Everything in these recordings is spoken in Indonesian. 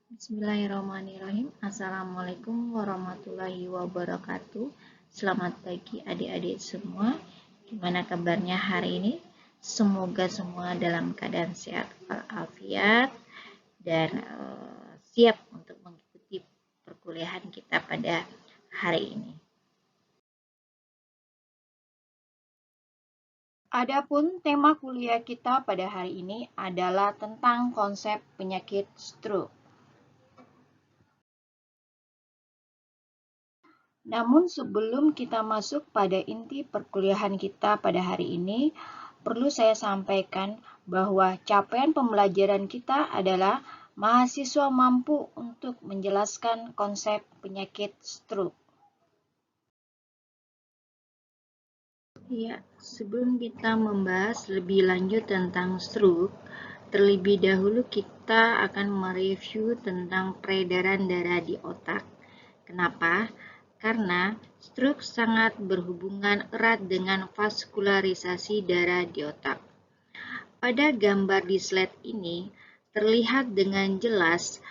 Bismillahirrahmanirrahim. Assalamualaikum warahmatullahi wabarakatuh. Selamat pagi adik-adik semua. Gimana kabarnya hari ini? Semoga semua dalam keadaan sehat walafiat dan siap untuk mengikuti perkuliahan kita pada hari ini. Adapun tema kuliah kita pada hari ini adalah tentang konsep penyakit stroke. Namun sebelum kita masuk pada inti perkuliahan kita pada hari ini, perlu saya sampaikan bahwa capaian pembelajaran kita adalah mahasiswa mampu untuk menjelaskan konsep penyakit stroke. Ya, sebelum kita membahas lebih lanjut tentang stroke, terlebih dahulu kita akan mereview tentang peredaran darah di otak. Kenapa? Karena stroke sangat berhubungan erat dengan vaskularisasi darah di otak. Pada gambar di slide ini terlihat dengan jelas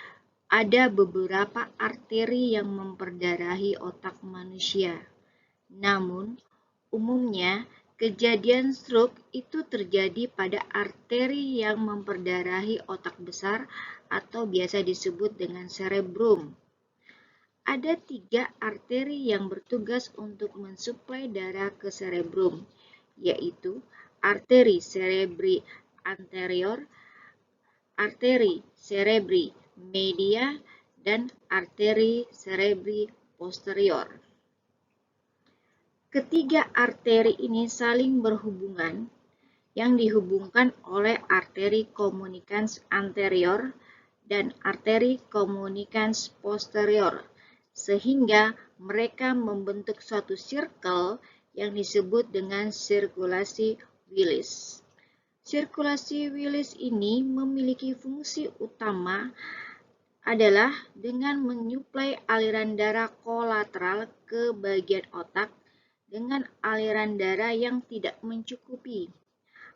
ada beberapa arteri yang memperdarahi otak manusia. Namun, umumnya kejadian stroke itu terjadi pada arteri yang memperdarahi otak besar atau biasa disebut dengan cerebrum. Ada 3 arteri yang bertugas untuk mensuplai darah ke cerebrum, yaitu arteri cerebri anterior, arteri cerebri media, dan arteri cerebri posterior. Ketiga arteri ini saling berhubungan, yang dihubungkan oleh arteri communicans anterior dan arteri communicans posterior, sehingga mereka membentuk suatu circle yang disebut dengan sirkulasi Willis. Sirkulasi Willis ini memiliki fungsi utama adalah dengan menyuplai aliran darah kolateral ke bagian otak dengan aliran darah yang tidak mencukupi,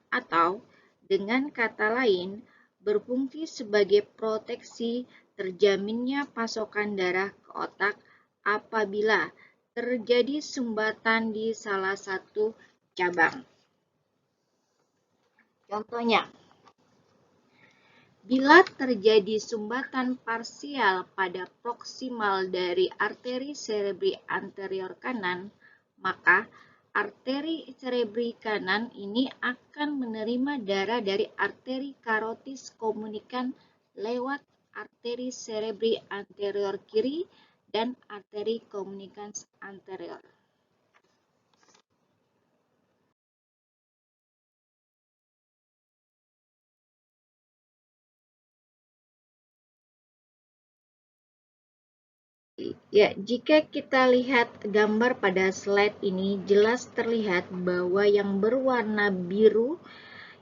atau dengan kata lain berfungsi sebagai proteksi terjaminnya pasokan darah ke otak apabila terjadi sumbatan di salah satu cabang. Contohnya, bila terjadi sumbatan parsial pada proksimal dari arteri cerebri anterior kanan, maka arteri cerebri kanan ini akan menerima darah dari arteri karotis komunikan lewat arteri cerebri anterior kiri dan arteri komunikans anterior. Ya, jika kita lihat gambar pada slide ini, jelas terlihat bahwa yang berwarna biru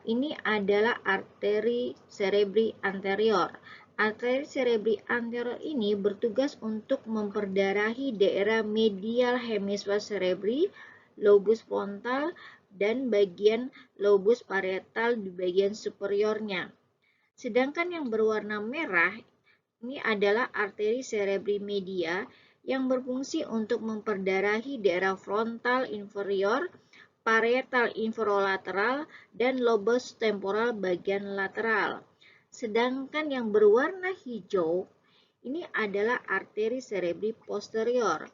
ini adalah arteri cerebri anterior. Arteri cerebri anterior ini bertugas untuk memperdarahi daerah medial hemisfer cerebri, lobus frontal, dan bagian lobus parietal di bagian superiornya. Sedangkan yang berwarna merah ini adalah arteri cerebri media yang berfungsi untuk memperdarahi daerah frontal inferior, parietal inferolateral, dan lobus temporal bagian lateral. Sedangkan yang berwarna hijau ini adalah arteri cerebri posterior.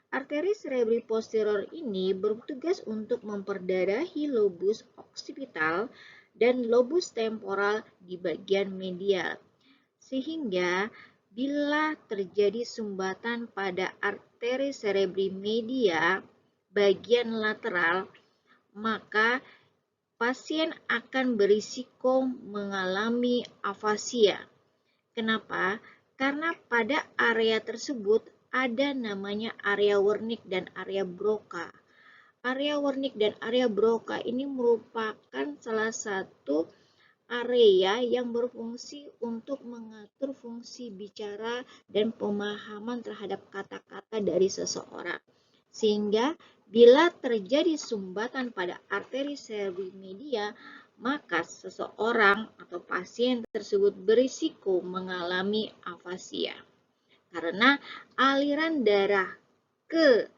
Arteri cerebri posterior ini bertugas untuk memperdarahi lobus occipital dan lobus temporal di bagian medial. Sehingga bila terjadi sumbatan pada arteri cerebri media bagian lateral, maka pasien akan berisiko mengalami afasia. Kenapa? Karena pada area tersebut ada namanya area Wernicke dan area Broca. Area Wernicke dan area Broca ini merupakan salah satu area yang berfungsi untuk mengatur fungsi bicara dan pemahaman terhadap kata-kata dari seseorang. Sehingga bila terjadi sumbatan pada arteri cerebri media, maka seseorang atau pasien tersebut berisiko mengalami afasia karena aliran darah ke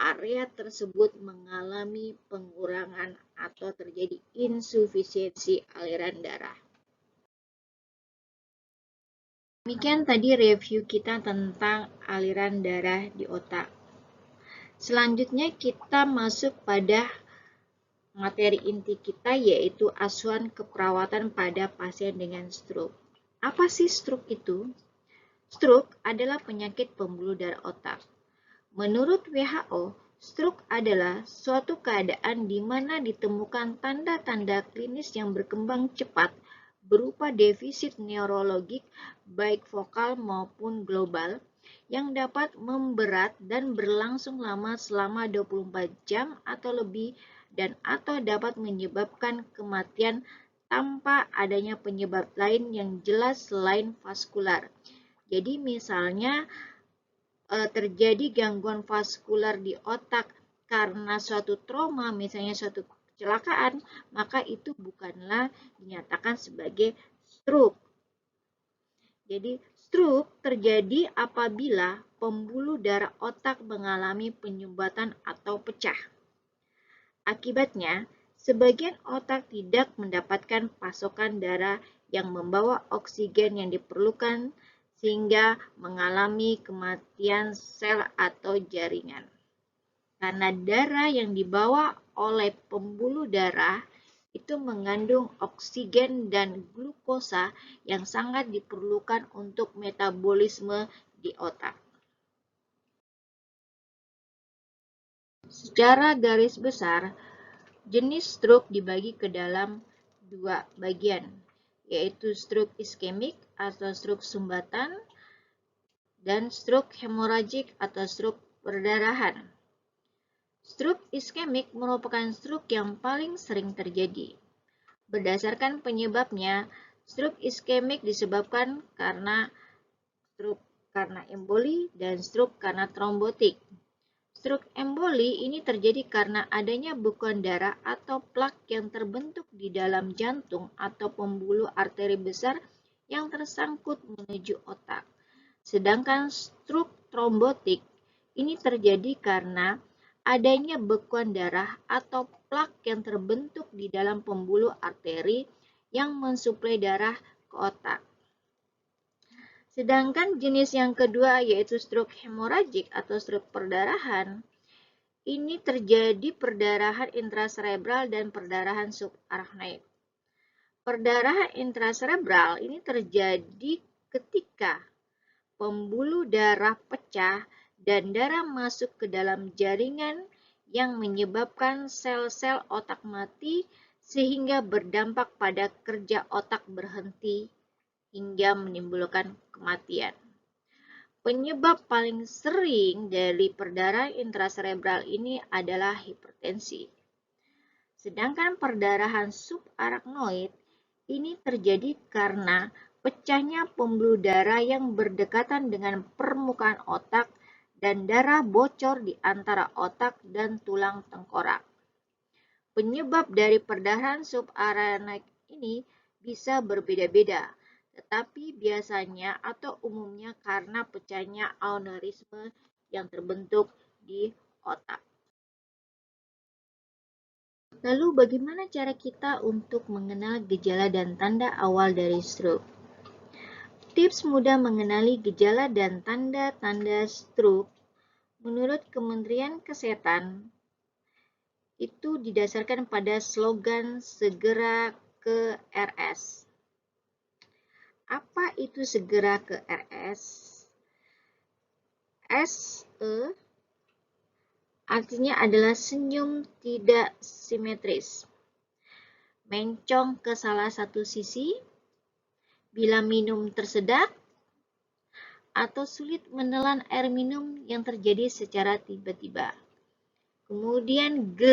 area tersebut mengalami pengurangan atau terjadi insufisiensi aliran darah. Demikian tadi review kita tentang aliran darah di otak. Selanjutnya kita masuk pada materi inti kita, yaitu asuhan keperawatan pada pasien dengan stroke. Apa sih stroke itu? Stroke adalah penyakit pembuluh darah otak. Menurut WHO, stroke adalah suatu keadaan di mana ditemukan tanda-tanda klinis yang berkembang cepat berupa defisit neurologik baik vokal maupun global yang dapat memberat dan berlangsung lama selama 24 jam atau lebih dan atau dapat menyebabkan kematian tanpa adanya penyebab lain yang jelas selain vaskular. Jadi misalnya terjadi gangguan vaskular di otak karena suatu trauma, misalnya suatu kecelakaan, maka itu bukanlah dinyatakan sebagai stroke. Jadi, stroke terjadi apabila pembuluh darah otak mengalami penyumbatan atau pecah. Akibatnya, sebagian otak tidak mendapatkan pasokan darah yang membawa oksigen yang diperlukan sehingga mengalami kematian sel atau jaringan. Karena darah yang dibawa oleh pembuluh darah itu mengandung oksigen dan glukosa yang sangat diperlukan untuk metabolisme di otak. Secara garis besar, jenis stroke dibagi ke dalam dua bagian, yaitu stroke iskemik atau stroke sumbatan dan stroke hemoragik atau stroke perdarahan. Stroke iskemik merupakan stroke yang paling sering terjadi. Berdasarkan penyebabnya, stroke iskemik disebabkan karena stroke karena emboli dan stroke karena trombotik. Stroke emboli ini terjadi karena adanya bekuan darah atau plak yang terbentuk di dalam jantung atau pembuluh arteri besar yang tersangkut menuju otak. Sedangkan stroke trombotik ini terjadi karena adanya bekuan darah atau plak yang terbentuk di dalam pembuluh arteri yang mensuplai darah ke otak. Sedangkan jenis yang kedua yaitu stroke hemoragik atau stroke perdarahan. Ini terjadi perdarahan intraserebral dan perdarahan subarachnoid. Perdarahan intraserebral ini terjadi ketika pembuluh darah pecah dan darah masuk ke dalam jaringan yang menyebabkan sel-sel otak mati sehingga berdampak pada kerja otak berhenti hingga menimbulkan kematian. Penyebab paling sering dari perdarahan intraserebral ini adalah hipertensi. Sedangkan perdarahan subarachnoid ini terjadi karena pecahnya pembuluh darah yang berdekatan dengan permukaan otak dan darah bocor di antara otak dan tulang tengkorak. Penyebab dari perdarahan subarachnoid ini bisa berbeda-beda, tetapi biasanya atau umumnya karena pecahnya aneurisme yang terbentuk di otak. Lalu bagaimana cara kita untuk mengenal gejala dan tanda awal dari stroke? Tips mudah mengenali gejala dan tanda-tanda stroke menurut Kementerian Kesehatan itu didasarkan pada slogan segera ke RS. Apa itu segera ke RS? SE artinya adalah senyum tidak simetris, mencong ke salah satu sisi, bila minum tersedak, atau sulit menelan air minum yang terjadi secara tiba-tiba. Kemudian G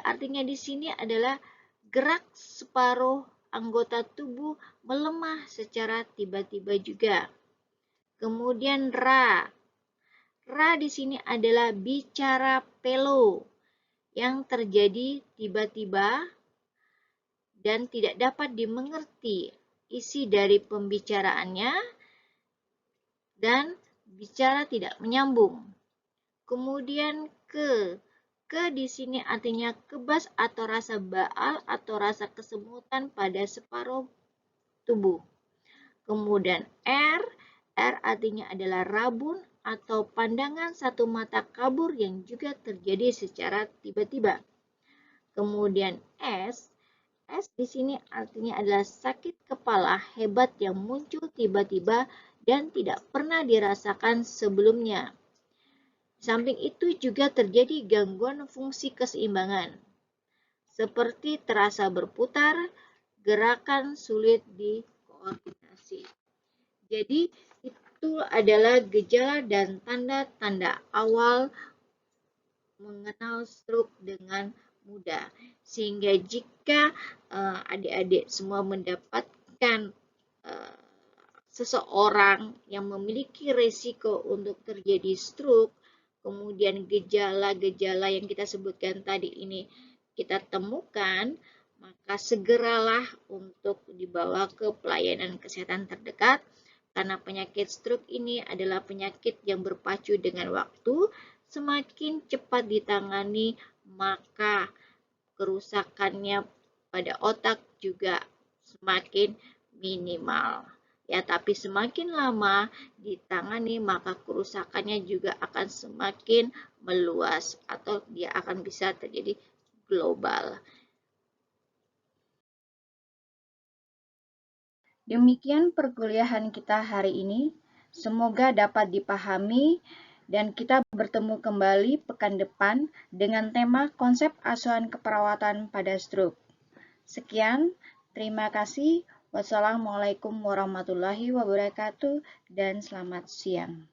artinya di sini adalah gerak separuh anggota tubuh melemah secara tiba-tiba juga. Kemudian ra di sini adalah bicara pelo yang terjadi tiba-tiba dan tidak dapat dimengerti isi dari pembicaraannya dan bicara tidak menyambung. Kemudian ke di sini artinya kebas atau rasa baal atau rasa kesemutan pada separuh tubuh. Kemudian R artinya adalah rabun atau pandangan satu mata kabur yang juga terjadi secara tiba-tiba. Kemudian S di sini artinya adalah sakit kepala hebat yang muncul tiba-tiba dan tidak pernah dirasakan sebelumnya. Di samping itu juga terjadi gangguan fungsi keseimbangan, seperti terasa berputar, gerakan sulit dikoordinasi. Jadi itu adalah gejala dan tanda-tanda awal mengenal stroke dengan mudah. Sehingga jika adik-adik semua mendapatkan seseorang yang memiliki risiko untuk terjadi stroke, kemudian gejala-gejala yang kita sebutkan tadi ini kita temukan, maka segeralah untuk dibawa ke pelayanan kesehatan terdekat, karena penyakit stroke ini adalah penyakit yang berpacu dengan waktu. Semakin cepat ditangani, maka kerusakannya pada otak juga semakin minimal. Ya, tapi semakin lama ditangani, maka kerusakannya juga akan semakin meluas atau dia akan bisa terjadi global. Demikian perkuliahan kita hari ini. Semoga dapat dipahami dan kita bertemu kembali pekan depan dengan tema konsep asuhan keperawatan pada stroke. Sekian, terima kasih. Wassalamualaikum warahmatullahi wabarakatuh dan selamat siang.